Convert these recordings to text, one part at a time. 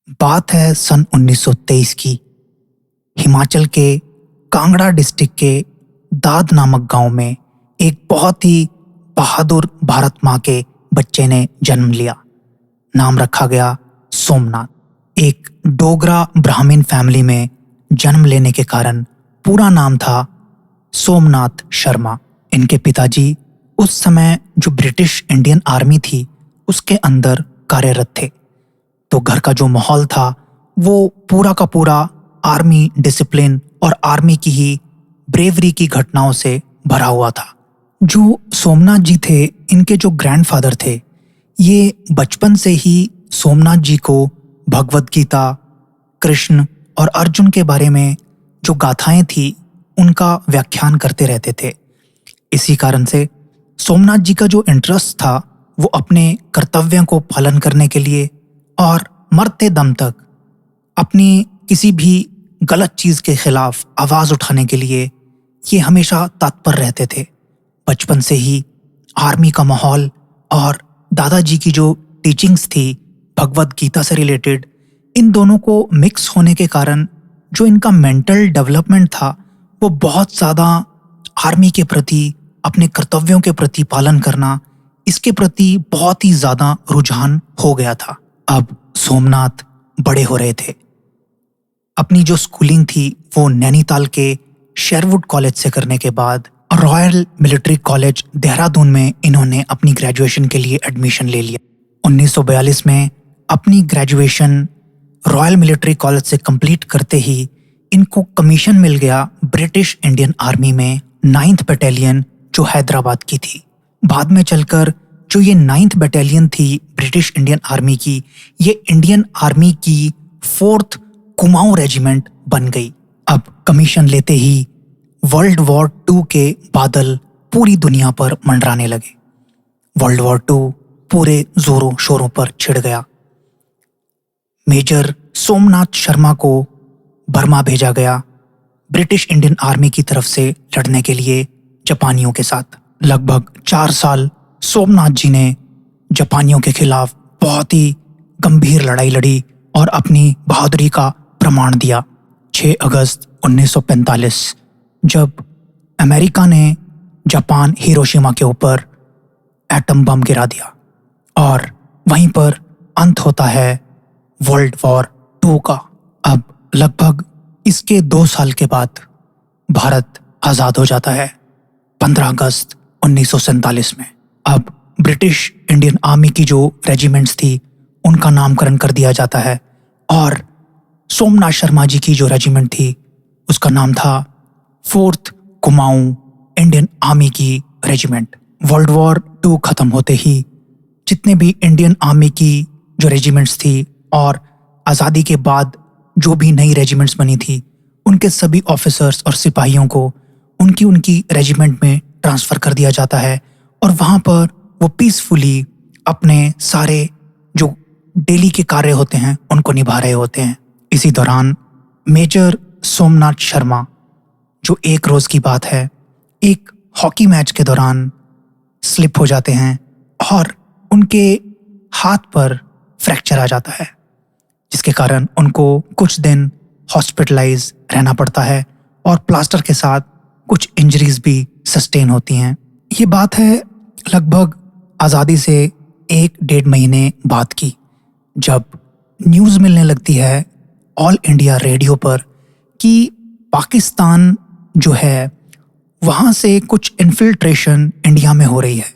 बात है सन 1923 की। हिमाचल के कांगड़ा डिस्ट्रिक्ट के दाद नामक गांव में एक बहुत ही बहादुर भारत माँ के बच्चे ने जन्म लिया। नाम रखा गया सोमनाथ। एक डोगरा ब्राह्मण फैमिली में जन्म लेने के कारण पूरा नाम था सोमनाथ शर्मा। इनके पिताजी उस समय जो ब्रिटिश इंडियन आर्मी थी उसके अंदर कार्यरत थे, तो घर का जो माहौल था वो पूरा का पूरा आर्मी डिसिप्लिन और आर्मी की ही ब्रेवरी की घटनाओं से भरा हुआ था। जो सोमनाथ जी थे, इनके जो ग्रैंडफादर थे, ये बचपन से ही सोमनाथ जी को भगवत गीता, कृष्ण और अर्जुन के बारे में जो गाथाएं थी उनका व्याख्यान करते रहते थे। इसी कारण से सोमनाथ जी का जो इंटरेस्ट था वो अपने कर्तव्यों को पालन करने के लिए और मरते दम तक अपनी किसी भी गलत चीज के खिलाफ आवाज उठाने के लिए ये हमेशा तत्पर रहते थे। बचपन से ही आर्मी का माहौल और दादाजी की जो टीचिंग्स थी भगवत गीता से रिलेटेड, इन दोनों को मिक्स होने के कारण जो इनका मेंटल डेवलपमेंट था वो बहुत ज़्यादा आर्मी के प्रति, अपने कर्तव्यों के प्रति पालन करना, इसके प्रति बहुत ही ज़्यादा रुझान हो गया था। अब सोमनाथ बड़े हो रहे थे। अपनी जो स्कूलिंग थी वो नैनीताल के शेरवुड कॉलेज से करने के बाद रॉयल मिलिट्री कॉलेज देहरादून में इन्होंने अपनी ग्रेजुएशन के लिए एडमिशन ले लिया। 1942 में अपनी ग्रेजुएशन रॉयल मिलिट्री कॉलेज से कंप्लीट करते ही इनको कमीशन मिल गया ब्रिटिश इंडियन आर्मी में 9th बटालियन जो हैदराबाद की थी। बाद में चलकर जो ये 9th बटालियन थी ब्रिटिश इंडियन आर्मी की, ये इंडियन आर्मी की 4th कुमाऊं रेजिमेंट बन गई। अब कमीशन लेते ही वर्ल्ड वॉर 2 के बादल पूरी दुनिया पर मंडराने लगे। वर्ल्ड वॉर 2 पूरे जोरों शोरों पर छिड़ गया। मेजर सोमनाथ शर्मा को बर्मा भेजा गया ब्रिटिश इंडियन आर्मी की तरफ से लड़ने के लिए जापानियों के साथ। लगभग 4 साल सोमनाथ जी ने जापानियों के खिलाफ बहुत ही गंभीर लड़ाई लड़ी और अपनी बहादुरी का प्रमाण दिया। 6 अगस्त 1945 जब अमेरिका ने जापान हिरोशिमा के ऊपर एटम बम गिरा दिया और वहीं पर अंत होता है वर्ल्ड वॉर 2 का। अब लगभग इसके 2 साल के बाद भारत आज़ाद हो जाता है 15 अगस्त 1947 में। अब ब्रिटिश इंडियन आर्मी की जो रेजिमेंट्स थी उनका नामकरण कर दिया जाता है और सोमनाथ शर्मा जी की जो रेजिमेंट थी उसका नाम था 4th कुमाऊं इंडियन आर्मी की रेजिमेंट। वर्ल्ड वॉर 2 खत्म होते ही जितने भी इंडियन आर्मी की जो रेजिमेंट्स थी और आज़ादी के बाद जो भी नई रेजिमेंट्स बनी थी उनके सभी ऑफिसर्स और सिपाहियों को उनकी रेजिमेंट में ट्रांसफ़र कर दिया जाता है और वहाँ पर वो पीसफुली अपने सारे जो डेली के कार्य होते हैं उनको निभा रहे होते हैं। इसी दौरान मेजर सोमनाथ शर्मा, जो एक रोज़ की बात है, एक हॉकी मैच के दौरान स्लिप हो जाते हैं और उनके हाथ पर फ्रैक्चर आ जाता है, जिसके कारण उनको कुछ दिन हॉस्पिटलाइज रहना पड़ता है और प्लास्टर के साथ कुछ इंजरीज भी सस्टेन होती हैं। ये बात है लगभग आज़ादी से 1-1.5 महीने बाद की, जब न्यूज़ मिलने लगती है ऑल इंडिया रेडियो पर कि पाकिस्तान जो है वहाँ से कुछ इन्फिल्ट्रेशन इंडिया में हो रही है।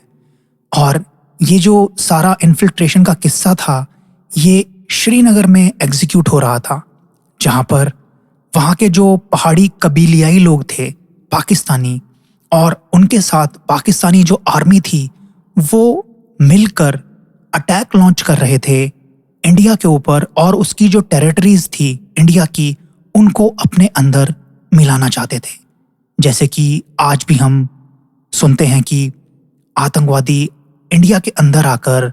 और ये जो सारा इन्फिल्ट्रेशन का किस्सा था ये श्रीनगर में एग्जीक्यूट हो रहा था, जहाँ पर वहाँ के जो पहाड़ी कबीलियाई लोग थे पाकिस्तानी और उनके साथ पाकिस्तानी जो आर्मी थी वो मिलकर अटैक लॉन्च कर रहे थे इंडिया के ऊपर और उसकी जो टेरिटरीज थी इंडिया की उनको अपने अंदर मिलाना चाहते थे। जैसे कि आज भी हम सुनते हैं कि आतंकवादी इंडिया के अंदर आकर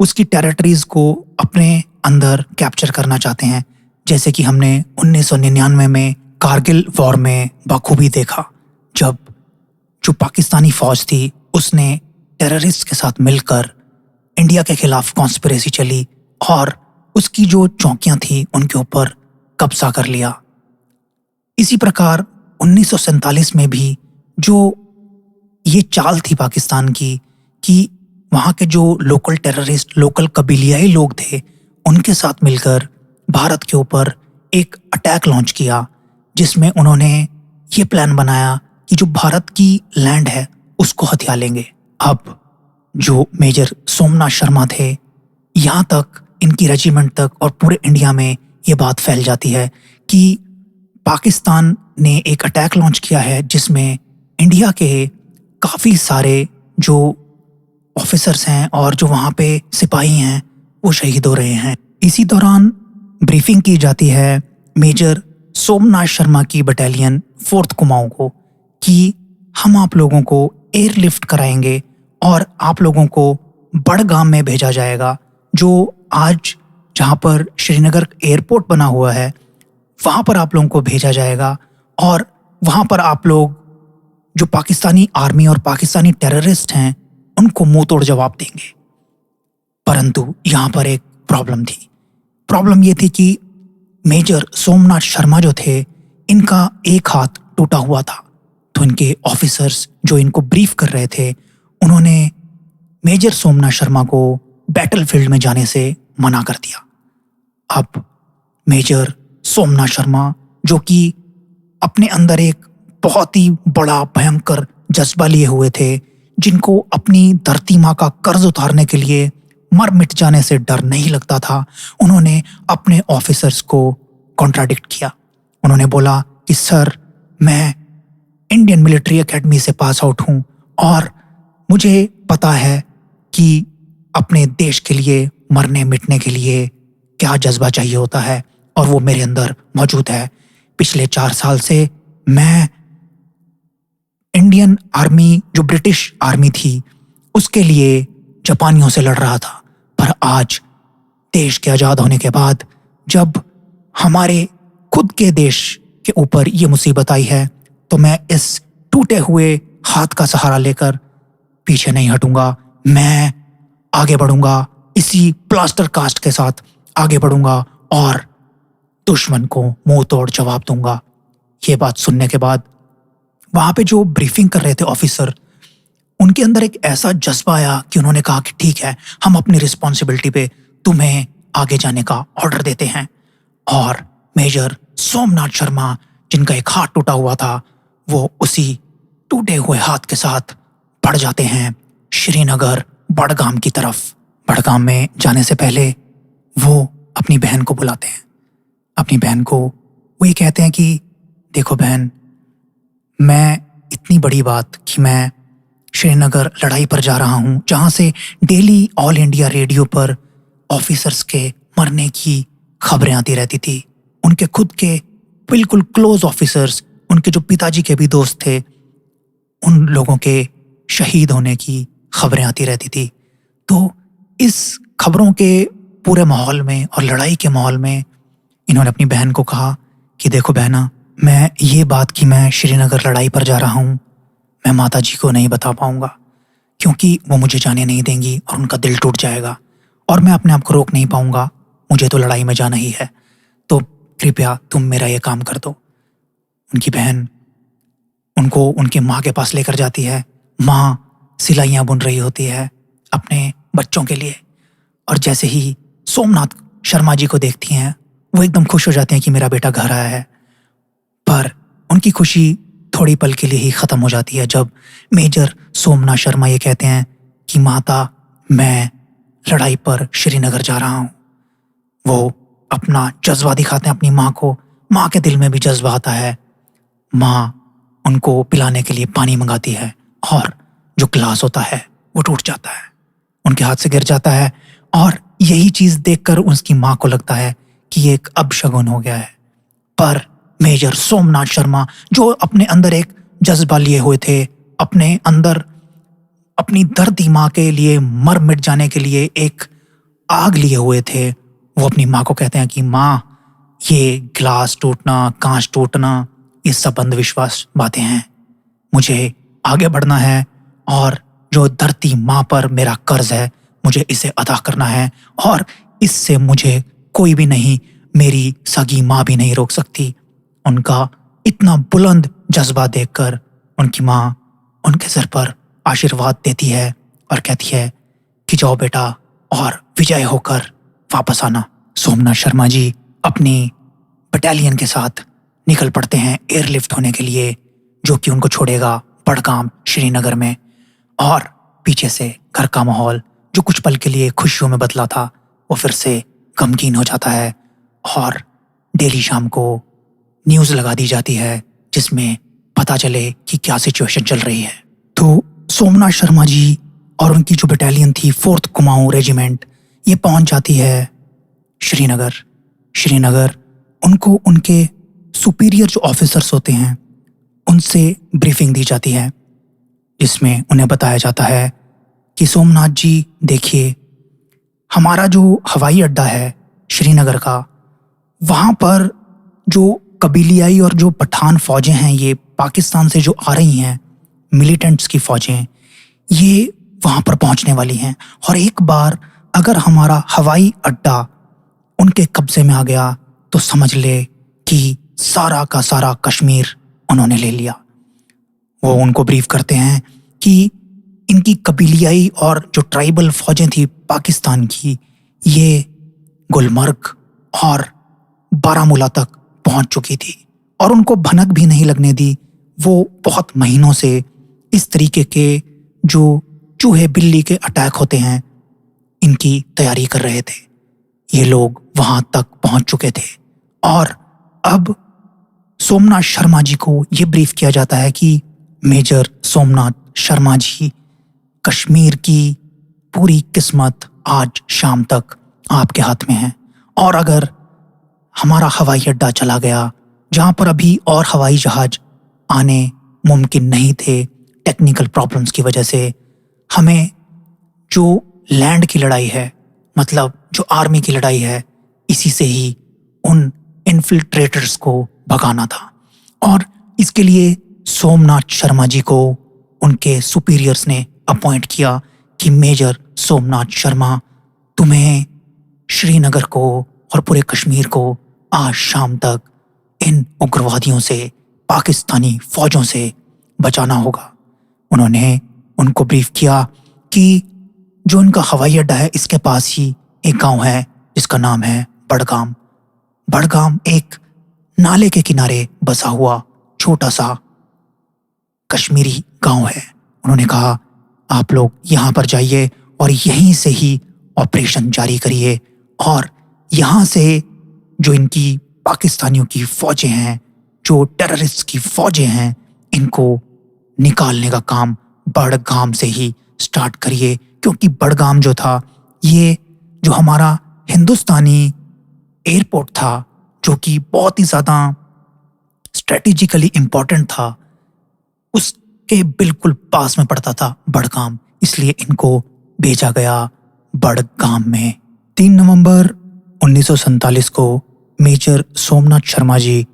उसकी टेरिटरीज को अपने अंदर कैप्चर करना चाहते हैं, जैसे कि हमने 1999 में कारगिल वॉर में बखूबी देखा, जब जो पाकिस्तानी फौज थी उसने टेररिस्ट के साथ मिलकर इंडिया के खिलाफ कॉन्स्पिरेसी चली और उसकी जो चौकियां थी उनके ऊपर कब्जा कर लिया। इसी प्रकार 1947 में भी जो ये चाल थी पाकिस्तान की कि वहाँ के जो लोकल टेररिस्ट, लोकल कबीलियाई लोग थे, उनके साथ मिलकर भारत के ऊपर एक अटैक लॉन्च किया, जिसमें उन्होंने ये प्लान बनाया कि जो भारत की लैंड है उसको हथिया लेंगे। अब जो मेजर सोमनाथ शर्मा थे, यहाँ तक इनकी रेजिमेंट तक और पूरे इंडिया में ये बात फैल जाती है कि पाकिस्तान ने एक अटैक लॉन्च किया है जिसमें इंडिया के काफ़ी सारे जो ऑफिसर्स हैं और जो वहाँ पे सिपाही हैं वो शहीद हो रहे हैं। इसी दौरान ब्रीफिंग की जाती है मेजर सोमनाथ शर्मा की बटालियन 4th कुमाऊं को कि हम आप लोगों को एयरलिफ्ट कराएंगे और आप लोगों को बड़गाम में भेजा जाएगा, जो आज जहाँ पर श्रीनगर एयरपोर्ट बना हुआ है वहाँ पर आप लोगों को भेजा जाएगा और वहाँ पर आप लोग जो पाकिस्तानी आर्मी और पाकिस्तानी टेररिस्ट हैं उनको मुंह तोड़ जवाब देंगे। परंतु यहाँ पर एक प्रॉब्लम थी। प्रॉब्लम ये थी कि मेजर सोमनाथ शर्मा जो थे, इनका एक हाथ टूटा हुआ था, तो इनके ऑफिसर्स जो इनको ब्रीफ कर रहे थे उन्होंने मेजर सोमनाथ शर्मा को बैटलफील्ड में जाने से मना कर दिया। अब मेजर सोमनाथ शर्मा जो कि अपने अंदर एक बहुत ही बड़ा भयंकर जज्बा लिए हुए थे, जिनको अपनी धरती माँ का कर्ज उतारने के लिए मर मिट जाने से डर नहीं लगता था, उन्होंने अपने ऑफिसर्स को कॉन्ट्राडिक्ट किया। उन्होंने बोला कि सर, मैं इंडियन मिलिट्री एकेडमी से पास आउट हूँ और मुझे पता है कि अपने देश के लिए मरने मिटने के लिए क्या जज्बा चाहिए होता है और वो मेरे अंदर मौजूद है। पिछले 4 साल से मैं इंडियन आर्मी, जो ब्रिटिश आर्मी थी, उसके लिए जापानियों से लड़ रहा था, पर आज देश के आज़ाद होने के बाद जब हमारे खुद के देश के ऊपर ये मुसीबत आई है, तो मैं इस टूटे हुए हाथ का सहारा लेकर पीछे नहीं हटूंगा। मैं आगे बढ़ूंगा, इसी प्लास्टर कास्ट के साथ आगे बढ़ूंगा और दुश्मन को मुंह तोड़ जवाब दूंगा। ये बात सुनने के बाद वहां पे जो ब्रीफिंग कर रहे थे ऑफिसर, उनके अंदर एक ऐसा जज्बा आया कि उन्होंने कहा कि ठीक है, हम अपनी रिस्पॉन्सिबिलिटी पे तुम्हें आगे जाने का ऑर्डर देते हैं। और मेजर सोमनाथ शर्मा, जिनका एक हाथ टूटा हुआ था, वो उसी टूटे हुए हाथ के साथ बढ़ जाते हैं श्रीनगर बड़गाम की तरफ। बड़गाम में जाने से पहले वो अपनी बहन को बुलाते हैं। अपनी बहन को वो ये कहते हैं कि देखो बहन, मैं इतनी बड़ी बात कि मैं श्रीनगर लड़ाई पर जा रहा हूँ, जहाँ से डेली ऑल इंडिया रेडियो पर ऑफिसर्स के मरने की खबरें आती रहती थी। उनके खुद के बिल्कुल क्लोज ऑफिसर्स, उनके जो पिताजी के भी दोस्त थे, उन लोगों के शहीद होने की खबरें आती रहती थी। तो इस खबरों के पूरे माहौल में और लड़ाई के माहौल में इन्होंने अपनी बहन को कहा कि देखो बहना, मैं ये बात कि मैं श्रीनगर लड़ाई पर जा रहा हूँ, मैं माता जी को नहीं बता पाऊँगा, क्योंकि वो मुझे जाने नहीं देंगी और उनका दिल टूट जाएगा और मैं अपने आप को रोक नहीं पाऊँगा। मुझे तो लड़ाई में जाना ही है, तो कृपया तुम मेरा ये काम कर दो। उनकी बहन उनको उनकी माँ के पास लेकर जाती है। माँ सिलाइयाँ बुन रही होती है अपने बच्चों के लिए, और जैसे ही सोमनाथ शर्मा जी को देखती हैं, वो एकदम खुश हो जाती हैं कि मेरा बेटा घर आया है। पर उनकी खुशी थोड़ी पल के लिए ही ख़त्म हो जाती है जब मेजर सोमनाथ शर्मा ये कहते हैं कि माता, मैं लड़ाई पर श्रीनगर जा रहा हूँ। वो अपना जज्बा दिखाते हैं अपनी माँ को। माँ के दिल में भी जज्बा आता है। माँ उनको पिलाने के लिए पानी मंगाती है और जो गिलास होता है वो टूट जाता है, उनके हाथ से गिर जाता है, और यही चीज़ देखकर उसकी माँ को लगता है कि ये एक अपशगुन हो गया है। पर मेजर सोमनाथ शर्मा, जो अपने अंदर एक जज्बा लिए हुए थे, अपने अंदर अपनी धरती माँ के लिए मर मिट जाने के लिए एक आग लिए हुए थे, वो अपनी माँ को कहते हैं कि माँ, ये गिलास टूटना, कांच टूटना, ये सब अंधविश्वास बातें हैं। मुझे आगे बढ़ना है और जो धरती माँ पर मेरा कर्ज है, मुझे इसे अदा करना है और इससे मुझे कोई भी नहीं, मेरी सगी माँ भी नहीं रोक सकती। उनका इतना बुलंद जज्बा देखकर उनकी माँ उनके सर पर आशीर्वाद देती है और कहती है कि जाओ बेटा और विजय होकर वापस आना। सोमनाथ शर्मा जी अपनी बटालियन के साथ निकल पड़ते हैं एयरलिफ्ट होने के लिए, जो कि उनको छोड़ेगा बड़गाम श्रीनगर में। और पीछे से घर का माहौल जो कुछ पल के लिए खुशियों में बदला था वो फिर से गमगीन हो जाता है और डेली शाम को न्यूज़ लगा दी जाती है जिसमें पता चले कि क्या सिचुएशन चल रही है। तो सोमनाथ शर्मा जी और उनकी जो बटालियन थी 4th कुमाऊं रेजिमेंट, ये पहुंच जाती है श्रीनगर। श्रीनगर उनको उनके सुपीरियर जो ऑफिसर्स होते हैं उनसे ब्रीफिंग दी जाती है, जिसमें उन्हें बताया जाता है कि सोमनाथ जी देखिए, हमारा जो हवाई अड्डा है श्रीनगर का, वहाँ पर जो कबीलियाई और जो पठान फौजें हैं, ये पाकिस्तान से जो आ रही हैं मिलिटेंट्स की फौजें, ये वहाँ पर पहुँचने वाली हैं। और एक बार अगर हमारा हवाई अड्डा उनके कब्जे में आ गया तो समझ ले कि सारा का सारा कश्मीर उन्होंने ले लिया। वो उनको ब्रीफ करते हैं कि इनकी कबीलियाई और जो ट्राइबल फौजें थी पाकिस्तान की, ये गुलमर्ग और बारामूला तक पहुंच चुकी थी और उनको भनक भी नहीं लगने दी। वो बहुत महीनों से इस तरीके के जो चूहे बिल्ली के अटैक होते हैं इनकी तैयारी कर रहे थे। ये लोग वहां तक पहुंच चुके थे और अब सोमनाथ शर्मा जी को ये ब्रीफ किया जाता है कि मेजर सोमनाथ शर्मा जी, कश्मीर की पूरी किस्मत आज शाम तक आपके हाथ में है। और अगर हमारा हवाई अड्डा चला गया, जहां पर अभी और हवाई जहाज आने मुमकिन नहीं थे टेक्निकल प्रॉब्लम्स की वजह से, हमें जो लैंड की लड़ाई है, मतलब जो आर्मी की लड़ाई है, इसी से ही उन इन्फिल्ट्रेटर्स को भगाना था। और इसके लिए सोमनाथ शर्मा जी को उनके सुपीरियर्स ने अपॉइंट किया कि मेजर सोमनाथ शर्मा, तुम्हें श्रीनगर को और पूरे कश्मीर को आज शाम तक इन उग्रवादियों से, पाकिस्तानी फौजों से बचाना होगा। उन्होंने उनको ब्रीफ किया कि जो इनका हवाई अड्डा है इसके पास ही एक गांव है जिसका नाम है बड़गाम। बड़गाम एक नाले के किनारे बसा हुआ छोटा सा कश्मीरी गांव है। उन्होंने कहा आप लोग यहाँ पर जाइए और यहीं से ही ऑपरेशन जारी करिए और यहाँ से जो इनकी पाकिस्तानियों की फौजें हैं, जो टेररिस्ट की फौजें हैं, इनको निकालने का काम बड़गाम से ही स्टार्ट करिए। क्योंकि बड़गाम जो था, ये जो हमारा हिंदुस्तानी एयरपोर्ट था, जो कि बहुत ही ज़्यादा स्ट्रेटेजिकली इम्पोर्टेंट था, उसके बिल्कुल पास में पड़ता था बड़गाम। इसलिए इनको भेजा गया बड़गाम में। 3 नवंबर 1947 को मेजर सोमनाथ शर्मा जी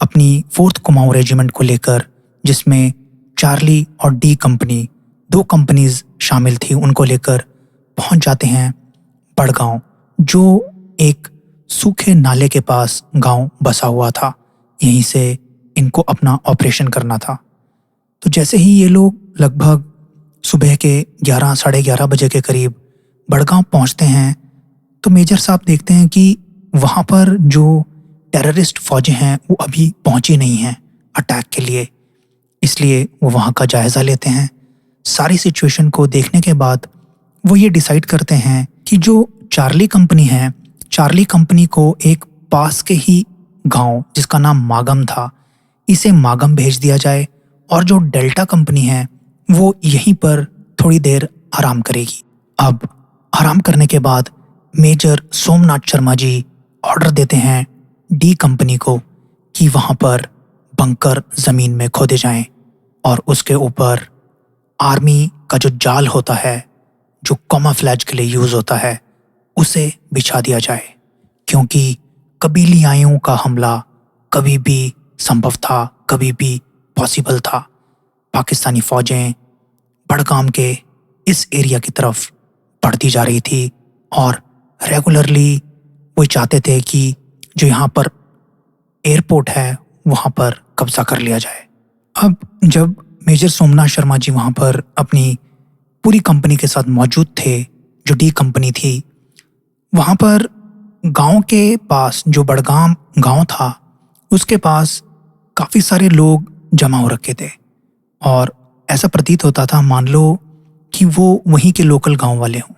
अपनी 4th कुमाऊं रेजिमेंट को लेकर, जिसमें चार्ली और डी कंपनी, 2 कंपनीज शामिल थी, उनको लेकर पहुंच जाते हैं बड़गांव, जो एक सूखे नाले के पास गांव बसा हुआ था। यहीं से इनको अपना ऑपरेशन करना था। तो जैसे ही ये लोग लगभग सुबह के 11 साढ़े 11 बजे के करीब बड़गांव पहुंचते हैं तो मेजर साहब देखते हैं कि वहाँ पर जो टेररिस्ट फौजें हैं वो अभी पहुँची नहीं हैं अटैक के लिए। इसलिए वो वहाँ का जायज़ा लेते हैं। सारी सिचुएशन को देखने के बाद वो ये डिसाइड करते हैं कि जो चार्ली कंपनी है, चार्ली कंपनी को एक पास के ही गांव जिसका नाम मागम था, इसे मागम भेज दिया जाए और जो डेल्टा कंपनी है वो यहीं पर थोड़ी देर आराम करेगी। अब आराम करने के बाद मेजर सोमनाथ शर्मा जी ऑर्डर देते हैं डी कंपनी को कि वहाँ पर बंकर ज़मीन में खोदे जाएं और उसके ऊपर आर्मी का जो जाल होता है, जो कैमोफ्लेज के लिए यूज़ होता है, उसे बिछा दिया जाए। क्योंकि कबीलियाइयों का हमला कभी भी संभव था, कभी भी पॉसिबल था। पाकिस्तानी फ़ौजें बड़गाम के इस एरिया की तरफ बढ़ती जा रही थी और रेगुलरली वो चाहते थे कि जो यहाँ पर एयरपोर्ट है वहाँ पर कब्जा कर लिया जाए। अब जब मेजर सोमनाथ शर्मा जी वहाँ पर अपनी पूरी कंपनी के साथ मौजूद थे, जो डी कंपनी थी, वहाँ पर गांव के पास जो बड़गाम गांव था उसके पास काफ़ी सारे लोग जमा हो रखे थे और ऐसा प्रतीत होता था मान लो कि वो वहीं के लोकल गांव वाले हों।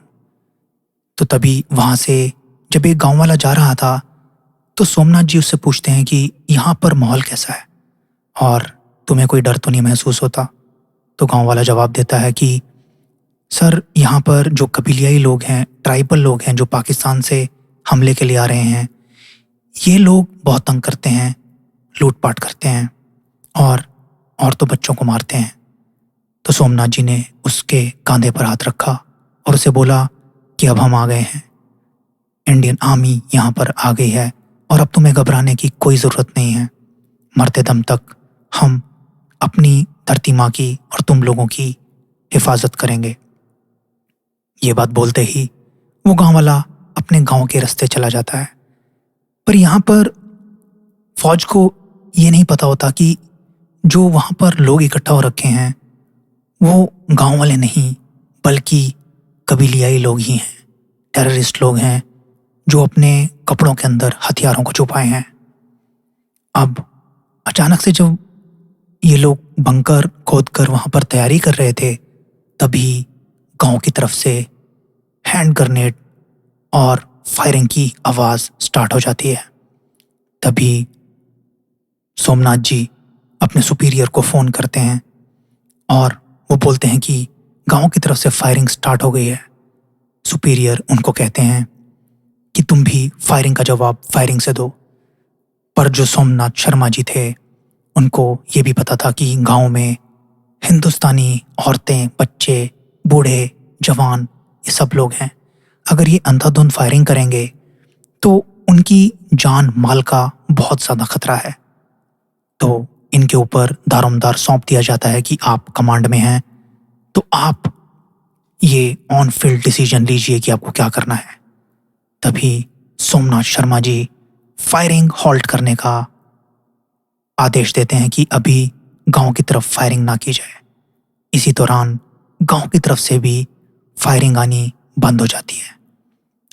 तो तभी वहाँ से जब एक गांव वाला जा रहा था तो सोमनाथ जी उससे पूछते हैं कि यहाँ पर माहौल कैसा है और तुम्हें कोई डर तो नहीं महसूस होता। तो गांव वाला जवाब देता है कि सर, यहाँ पर जो कबीलियाई लोग हैं, ट्राइबल लोग हैं जो पाकिस्तान से हमले के लिए आ रहे हैं, ये लोग बहुत तंग करते हैं, लूटपाट करते हैं और औरतों बच्चों को मारते हैं। तो सोमनाथ जी ने उसके कंधे पर हाथ रखा और उसे बोला कि अब हम आ गए हैं, इंडियन आर्मी यहाँ पर आ गई है और अब तुम्हें घबराने की कोई ज़रूरत नहीं है। मरते दम तक हम अपनी धरती माँ की और तुम लोगों की हिफाजत करेंगे। ये बात बोलते ही वो गांव वाला अपने गांव के रास्ते चला जाता है। पर यहाँ पर फौज को ये नहीं पता होता कि जो वहाँ पर लोग इकट्ठा हो रखे हैं वो गांव वाले नहीं बल्कि कबीलियाई लोग ही हैं, टेररिस्ट लोग हैं जो अपने कपड़ों के अंदर हथियारों को छुपाए हैं। अब अचानक से जब ये लोग बंकर खोदकर वहाँ पर तैयारी कर रहे थे तभी गांव की तरफ से हैंड ग्रेनेड और फायरिंग की आवाज़ स्टार्ट हो जाती है। तभी सोमनाथ जी अपने सुपीरियर को फ़ोन करते हैं और वो बोलते हैं कि गांव की तरफ से फायरिंग स्टार्ट हो गई है। सुपीरियर उनको कहते हैं कि तुम भी फायरिंग का जवाब फायरिंग से दो। पर जो सोमनाथ शर्मा जी थे उनको ये भी पता था कि गांव में हिंदुस्तानी औरतें, बच्चे, बूढ़े, जवान, ये सब लोग हैं। अगर ये अंधाधुंध फायरिंग करेंगे तो उनकी जान माल का बहुत ज़्यादा खतरा है। तो इनके ऊपर दारोमदार सौंप दिया जाता है कि आप कमांड में हैं तो आप ये ऑन फील्ड डिसीजन लीजिए कि आपको क्या करना है। तभी सोमनाथ शर्मा जी फायरिंग हॉल्ट करने का आदेश देते हैं कि अभी गांव की तरफ फायरिंग ना की जाए। इसी दौरान गांव की तरफ से भी फायरिंग आनी बंद हो जाती है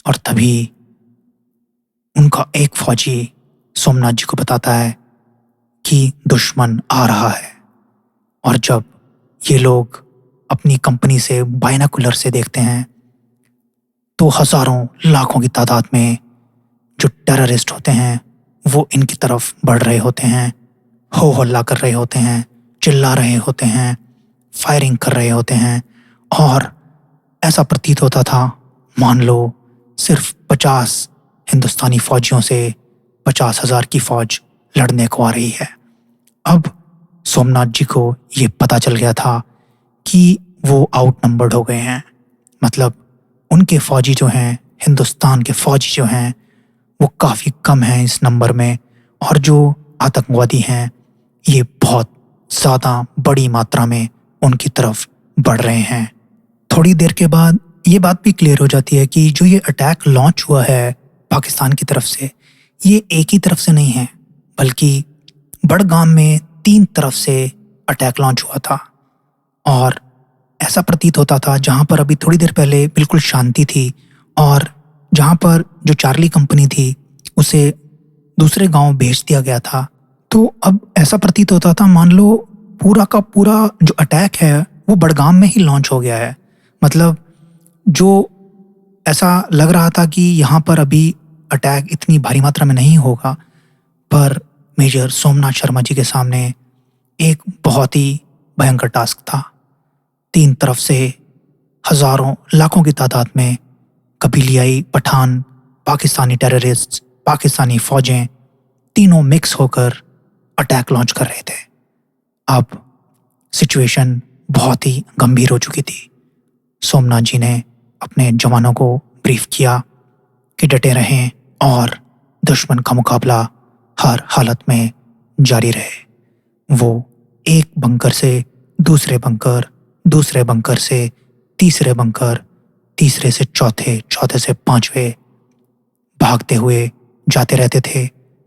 और तभी उनका एक फौजी सोमनाथ जी को बताता है कि दुश्मन आ रहा है। और जब ये लोग अपनी कंपनी से बाइनाकुलर से देखते हैं तो हजारों लाखों की तादाद में जो टेररिस्ट होते हैं वो इनकी तरफ बढ़ रहे होते हैं, हो हल्ला कर रहे होते हैं, चिल्ला रहे होते हैं, फायरिंग कर रहे होते हैं और ऐसा प्रतीत होता था मान लो सिर्फ 50 हिंदुस्तानी फौजियों से 50,000 की फौज लड़ने को आ रही है। अब सोमनाथ जी को ये पता चल गया था कि वो आउट नंबर्ड हो गए हैं। मतलब उनके फौजी जो हैं, हिंदुस्तान के फौजी जो हैं, वो काफ़ी कम हैं इस नंबर में और जो आतंकवादी हैं ये बहुत ज़्यादा बड़ी मात्रा में उनकी तरफ बढ़ रहे हैं। थोड़ी देर के बाद ये बात भी क्लियर हो जाती है कि जो ये अटैक लॉन्च हुआ है पाकिस्तान की तरफ से, ये एक ही तरफ से नहीं है बल्कि बड़गाम में 3 तरफ से अटैक लॉन्च हुआ था। और ऐसा प्रतीत होता था जहाँ पर अभी थोड़ी देर पहले बिल्कुल शांति थी और जहाँ पर जो चार्ली कंपनी थी उसे दूसरे गांव भेज दिया गया था, तो अब ऐसा प्रतीत होता था मान लो पूरा का पूरा जो अटैक है वो बड़गाम में ही लॉन्च हो गया है। मतलब जो ऐसा लग रहा था कि यहाँ पर अभी अटैक इतनी भारी मात्रा में नहीं होगा, पर मेजर सोमनाथ शर्मा जी के सामने एक बहुत ही भयंकर टास्क था। 3 तरफ से हजारों लाखों की तादाद में कबीलियाई, पठान, पाकिस्तानी टेररिस्ट, पाकिस्तानी फौजें तीनों मिक्स होकर अटैक लॉन्च कर रहे थे। अब सिचुएशन बहुत ही गंभीर हो चुकी थी। सोमनाथ जी ने अपने जवानों को ब्रीफ किया कि डटे रहें और दुश्मन का मुकाबला हर हालत में जारी रहे। वो एक बंकर से दूसरे बंकर, दूसरे बंकर से तीसरे बंकर, तीसरे से चौथे, चौथे से 5वें भागते हुए जाते रहते थे,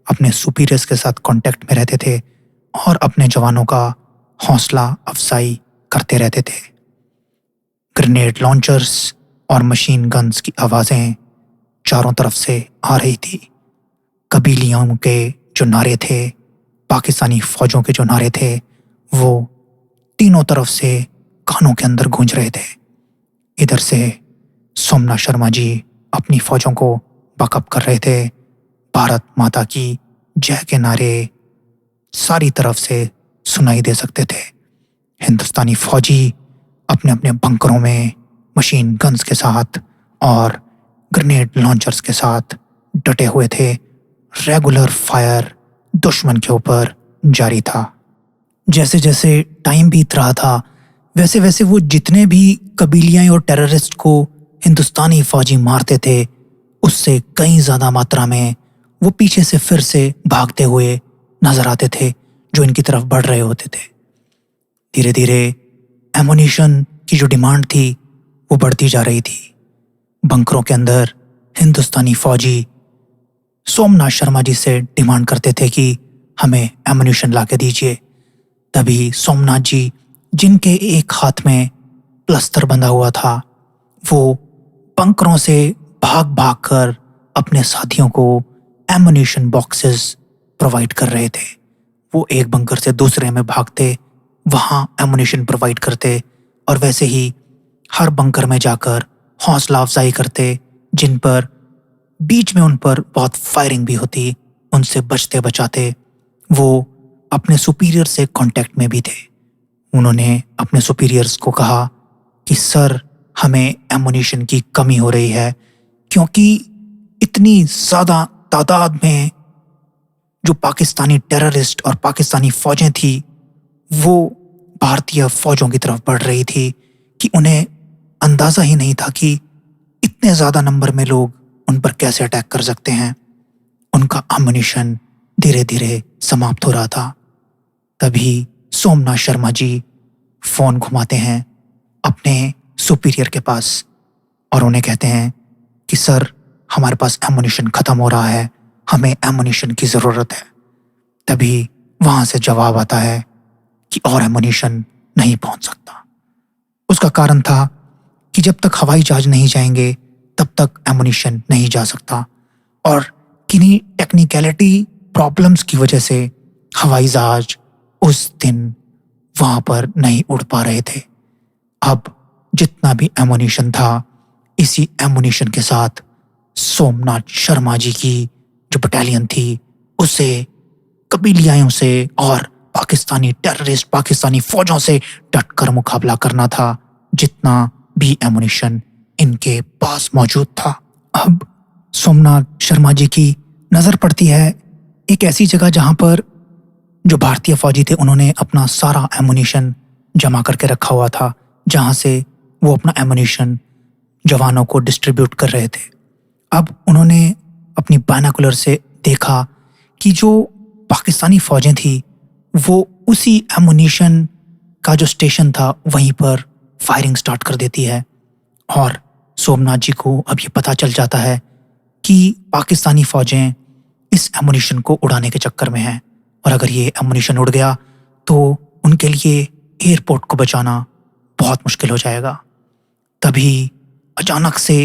अपने सुपीरियर्स के साथ कांटेक्ट में रहते थे और अपने जवानों का हौसला अफजाई करते रहते थे। ग्रेनेड लॉन्चर्स और मशीन गन्स की आवाज़ें चारों तरफ से आ रही थी। कबीलियों के जो नारे थे, पाकिस्तानी फौजों के जो नारे थे, वो तीनों तरफ से कानों के अंदर गूंज रहे थे। इधर से सोमनाथ शर्मा जी अपनी फौजों को बकअप कर रहे थे। भारत माता की जय के नारे सारी तरफ से सुनाई दे सकते थे। हिंदुस्तानी फौजी अपने अपने बंकरों में मशीन गन्स के साथ और ग्रेनेड लॉन्चर्स के साथ डटे हुए थे। रेगुलर फायर दुश्मन के ऊपर जारी था। जैसे जैसे टाइम बीत रहा था, वैसे वैसे वो जितने भी कबीलियाँ और टेररिस्ट को हिंदुस्तानी फौजी मारते थे, उससे कई ज़्यादा मात्रा में वो पीछे से फिर से भागते हुए नजर आते थे, जो इनकी तरफ बढ़ रहे होते थे। धीरे धीरे एमुनिशन की जो डिमांड थी वो बढ़ती जा रही थी। बंकरों के अंदर हिंदुस्तानी फौजी सोमनाथ शर्मा जी से डिमांड करते थे कि हमें एमुनिशन ला के दीजिए। तभी सोमनाथ जी, जिनके एक हाथ में प्लस्तर बंधा हुआ था, वो बंकरों से भाग भाग कर अपने साथियों को एमुनिशन बॉक्सेस प्रोवाइड कर रहे थे। वो एक बंकर से दूसरे में भागते, वहाँ एमुनिशन प्रोवाइड करते और वैसे ही हर बंकर में जाकर हौसला अफजाई करते, जिन पर बीच में उन पर बहुत फायरिंग भी होती, उनसे बचते बचाते वो अपने सुपीरियर से कांटेक्ट में भी थे। उन्होंने अपने सुपीरियर्स को कहा कि सर, हमें एमुनिशन की कमी हो रही है, क्योंकि इतनी ज़्यादा तादाद में जो पाकिस्तानी टेररिस्ट और पाकिस्तानी फ़ौजें थी, वो भारतीय फ़ौजों की तरफ बढ़ रही थी कि उन्हें अंदाज़ा ही नहीं था कि इतने ज़्यादा नंबर में लोग उन पर कैसे अटैक कर सकते हैं। उनका एमुनिशन धीरे धीरे समाप्त हो रहा था। तभी सोमनाथ शर्मा जी फ़ोन घुमाते हैं अपने सुपीरियर के पास और उन्हें कहते हैं कि सर, हमारे पास एमुनिशन ख़त्म हो रहा है, हमें एमुनिशन की ज़रूरत है। तभी वहाँ से जवाब आता है कि और एमुनिशन नहीं पहुँच सकता। उसका कारण था कि जब तक हवाई जहाज नहीं जाएंगे तब तक एमुनिशन नहीं जा सकता, और किन्हीं टेक्निकलिटी प्रॉब्लम्स की वजह से हवाई जहाज उस दिन वहाँ पर नहीं उड़ पा रहे थे। अब जितना भी एमुनिशन था, इसी एमुनिशन के साथ सोमनाथ शर्मा जी की जो बटालियन थी, उसे कबीलियाओं से और पाकिस्तानी टेररिस्ट, पाकिस्तानी फौजों से डटकर मुकाबला करना था, जितना भी एमुनिशन इनके पास मौजूद था। अब सोमनाथ शर्मा जी की नज़र पड़ती है एक ऐसी जगह जहाँ पर जो भारतीय फौजी थे, उन्होंने अपना सारा एमुनिशन जमा करके रखा हुआ था, जहाँ से वो अपना एमुनिशन जवानों को डिस्ट्रीब्यूट कर रहे थे। अब उन्होंने अपनी बायनोकुलर से देखा कि जो पाकिस्तानी फौजें थी, वो उसी एमुनिशन का जो स्टेशन था वहीं पर फायरिंग स्टार्ट कर देती है। और सोमनाथ जी को अब ये पता चल जाता है कि पाकिस्तानी फौजें इस एमुनिशन को उड़ाने के चक्कर में हैं, और अगर ये एमुनिशन उड़ गया तो उनके लिए एयरपोर्ट को बचाना बहुत मुश्किल हो जाएगा। तभी अचानक से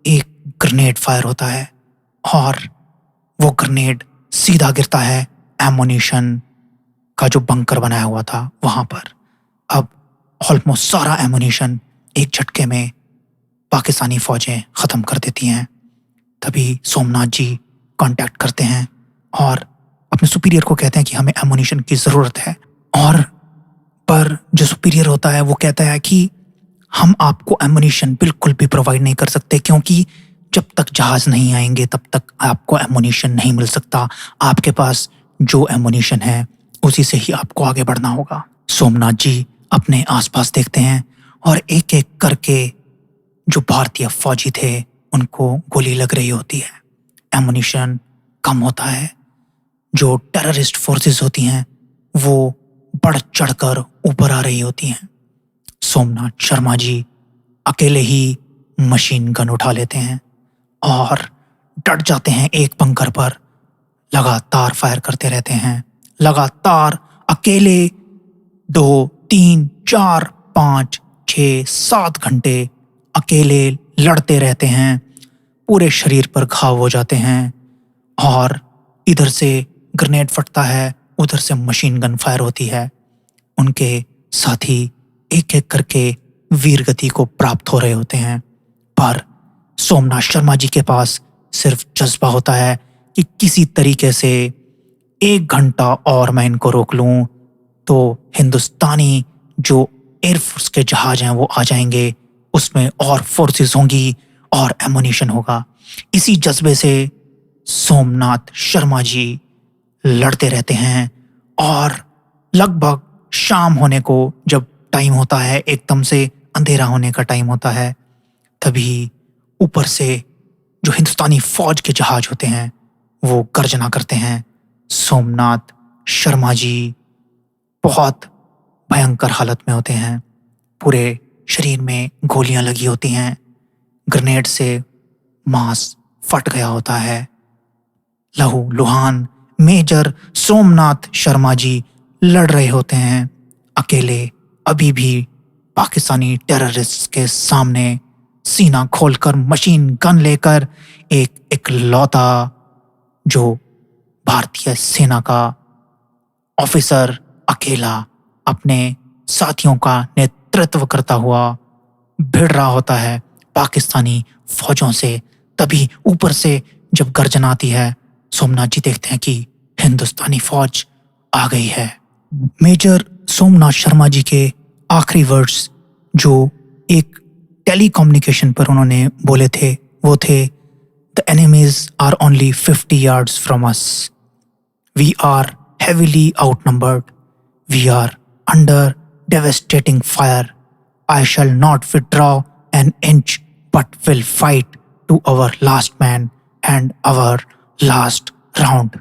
एक ग्रेनेड फायर होता है और वो ग्रेनेड सीधा गिरता है एमुनिशन का जो बंकर बनाया हुआ था वहाँ पर। अब ऑलमोस्ट सारा एमुनिशन एक झटके में पाकिस्तानी फौजें ख़त्म कर देती हैं। तभी सोमनाथ जी कांटेक्ट करते हैं और अपने सुपीरियर को कहते हैं कि हमें एमुनिशन की ज़रूरत है, और पर जो सुपीरियर होता है वो कहता है कि हम आपको एमुनिशन बिल्कुल भी प्रोवाइड नहीं कर सकते, क्योंकि जब तक जहाज़ नहीं आएंगे तब तक आपको एमुनिशन नहीं मिल सकता। आपके पास जो एमुनिशन है उसी से ही आपको आगे बढ़ना होगा। सोमनाथ जी अपने आसपास देखते हैं और एक एक करके जो भारतीय फौजी थे उनको गोली लग रही होती है। एमुनिशन कम होता है। जो टेररिस्ट फोर्सेस होती हैं वो बढ़ चढ़कर ऊपर आ रही होती हैं। सोमनाथ शर्मा जी अकेले ही मशीन गन उठा लेते हैं और डट जाते हैं एक बंकर पर, लगातार फायर करते रहते हैं, लगातार अकेले 2, 3, 4, 5, 6, 7 घंटे अकेले लड़ते रहते हैं। पूरे शरीर पर घाव हो जाते हैं और इधर से ग्रेनेड फटता है, उधर से मशीन गन फायर होती है। उनके साथी एक एक करके वीरगति को प्राप्त हो रहे होते हैं, पर सोमनाथ शर्मा जी के पास सिर्फ जज्बा होता है कि किसी तरीके से 1 घंटा और मैं इनको रोक लूं तो हिंदुस्तानी जो एयरफोर्स के जहाज हैं वो आ जाएंगे, उसमें और फोर्सेस होंगी और एमुनिशन होगा। इसी जज्बे से सोमनाथ शर्मा जी लड़ते रहते हैं और लगभग शाम होने को जब टाइम होता है, एकदम से अंधेरा होने का टाइम होता है, तभी ऊपर से जो हिंदुस्तानी फौज के जहाज होते हैं वो गर्जना करते हैं। सोमनाथ शर्मा जी बहुत भयंकर हालत में होते हैं, पूरे शरीर में गोलियां लगी होती हैं, ग्रेनेड से मांस फट गया होता है, लहू लुहान मेजर सोमनाथ शर्मा जी लड़ रहे होते हैं अकेले, अभी भी पाकिस्तानी टेररिस्ट के सामने सीना खोलकर मशीन गन लेकर एक इकलौता जो भारतीय सेना का ऑफिसर अकेला अपने साथियों का नेतृत्व करता हुआ भिड़ रहा होता है पाकिस्तानी फौजों से। तभी ऊपर से जब गर्जना आती है, सोमनाथ जी देखते हैं कि हिंदुस्तानी फौज आ गई है। मेजर सोमनाथ शर्मा जी के आखिरी वर्ड्स जो एक टेलीकम्युनिकेशन पर उन्होंने बोले थे वो थे, the enemies are only 50 yards from us, we are heavily outnumbered, we are under devastating fire, I shall not withdraw an inch but will fight to our last man and our last round।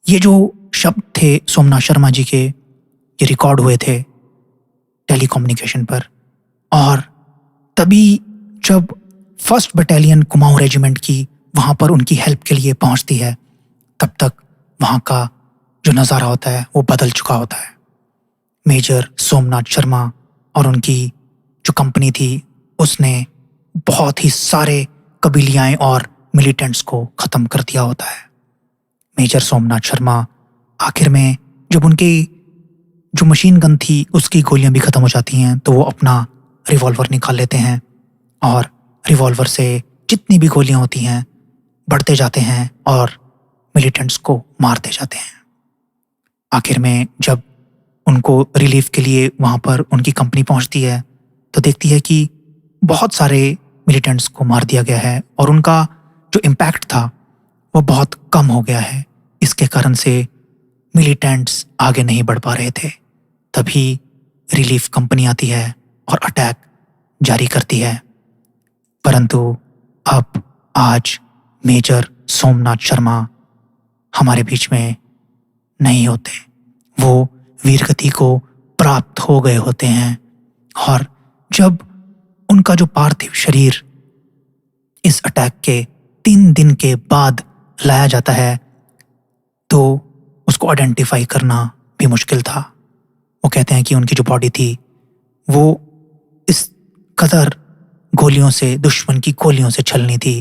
ये जो शब्द थे सोमनाथ शर्मा जी के, ये record हुए थे telecommunication पर। और तभी जब 1st बटालियन कुमाऊं रेजिमेंट की वहाँ पर उनकी हेल्प के लिए पहुँचती है, तब तक वहाँ का जो नज़ारा होता है वो बदल चुका होता है। मेजर सोमनाथ शर्मा और उनकी जो कंपनी थी उसने बहुत ही सारे कबीलियाएं और मिलिटेंट्स को ख़त्म कर दिया होता है। मेजर सोमनाथ शर्मा आखिर में जब उनकी जो मशीन गन थी उसकी गोलियां भी ख़त्म हो जाती हैं तो वो अपना रिवॉल्वर निकाल लेते हैं और रिवॉल्वर से जितनी भी गोलियां होती हैं बढ़ते जाते हैं और मिलिटेंट्स को मारते जाते हैं। आखिर में जब उनको रिलीफ के लिए वहाँ पर उनकी कंपनी पहुँचती है तो देखती है कि बहुत सारे मिलिटेंट्स को मार दिया गया है और उनका जो इम्पैक्ट था वो बहुत कम हो गया है। इसके कारण से मिलिटेंट्स आगे नहीं बढ़ पा रहे थे। तभी रिलीफ कंपनी आती है और अटैक जारी करती है, परंतु अब आज मेजर सोमनाथ शर्मा हमारे बीच में नहीं होते, वो वीरगति को प्राप्त हो गए होते हैं। और जब उनका जो पार्थिव शरीर इस अटैक के 3 दिन के बाद लाया जाता है तो उसको आइडेंटिफाई करना भी मुश्किल था। वो कहते हैं कि उनकी जो बॉडी थी वो इस कदर गोलियों से, दुश्मन की गोलियों से छलनी थी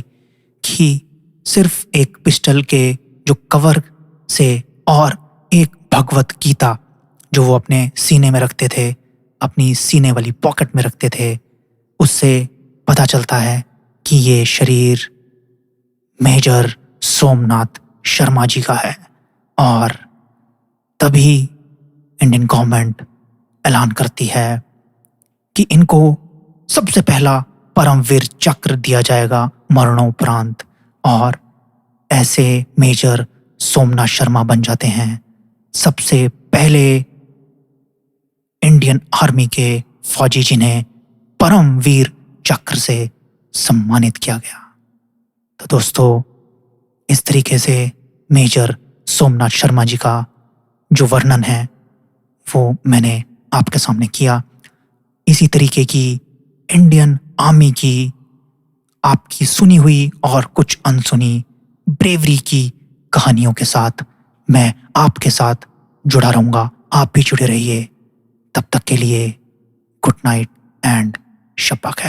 कि सिर्फ एक पिस्टल के जो कवर से और एक भगवत गीता जो वो अपने सीने में रखते थे, अपनी सीने वाली पॉकेट में रखते थे, उससे पता चलता है कि ये शरीर मेजर सोमनाथ शर्मा जी का है। और तभी इंडियन गवर्नमेंट ऐलान करती है कि इनको सबसे पहला परमवीर चक्र दिया जाएगा मरणोपरांत, और ऐसे मेजर सोमनाथ शर्मा बन जाते हैं सबसे पहले इंडियन आर्मी के फौजी जिन्हें परमवीर चक्र से सम्मानित किया गया। तो दोस्तों, इस तरीके से मेजर सोमनाथ शर्मा जी का जो वर्णन है वो मैंने आपके सामने किया। इसी तरीके की इंडियन आर्मी की आपकी सुनी हुई और कुछ अनसुनी ब्रेवरी की कहानियों के साथ मैं आपके साथ जुड़ा रहूंगा। आप भी जुड़े रहिए। तब तक के लिए गुड नाइट एंड शब्बा खैर।